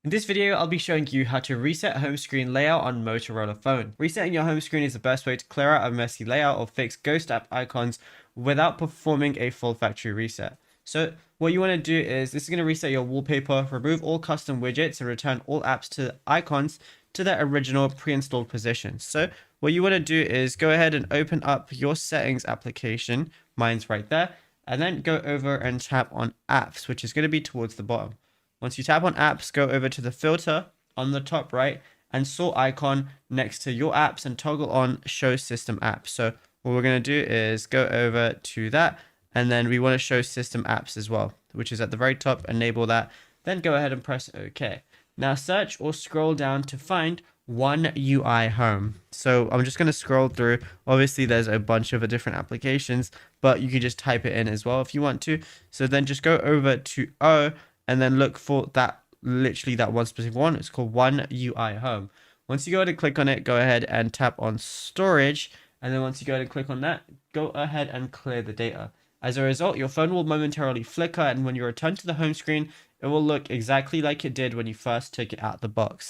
In this video, I'll be showing you how to reset home screen layout on Motorola Phone. Resetting your home screen is the best way to clear out a messy layout or fix ghost app icons without performing a full factory reset. So what you want to do is, this is going to reset your wallpaper, remove all custom widgets, and return all apps to icons to their original pre-installed positions. So what you want to do is go ahead and open up your settings application. Mine's right there. And then go over and tap on apps, which is going to be towards the bottom. Once you tap on apps, go over to the filter on the top right and sort icon next to your apps and toggle on show system apps. So what we're going to do is go over to that, and then we want to show system apps as well, which is at the very top. Enable that, then go ahead and press OK. Now search or scroll down to find One UI Home. So I'm just going to scroll through. Obviously there's a bunch of different applications, but you can just type it in as well if you want to. So then just go over to O and then look for that, literally that one specific one. It's called One UI Home. Once you go ahead and click on it, go ahead and tap on storage. And then once you go ahead and click on that, go ahead and clear the data. As a result, your phone will momentarily flicker, and when you return to the home screen, it will look exactly like it did when you first took it out the box.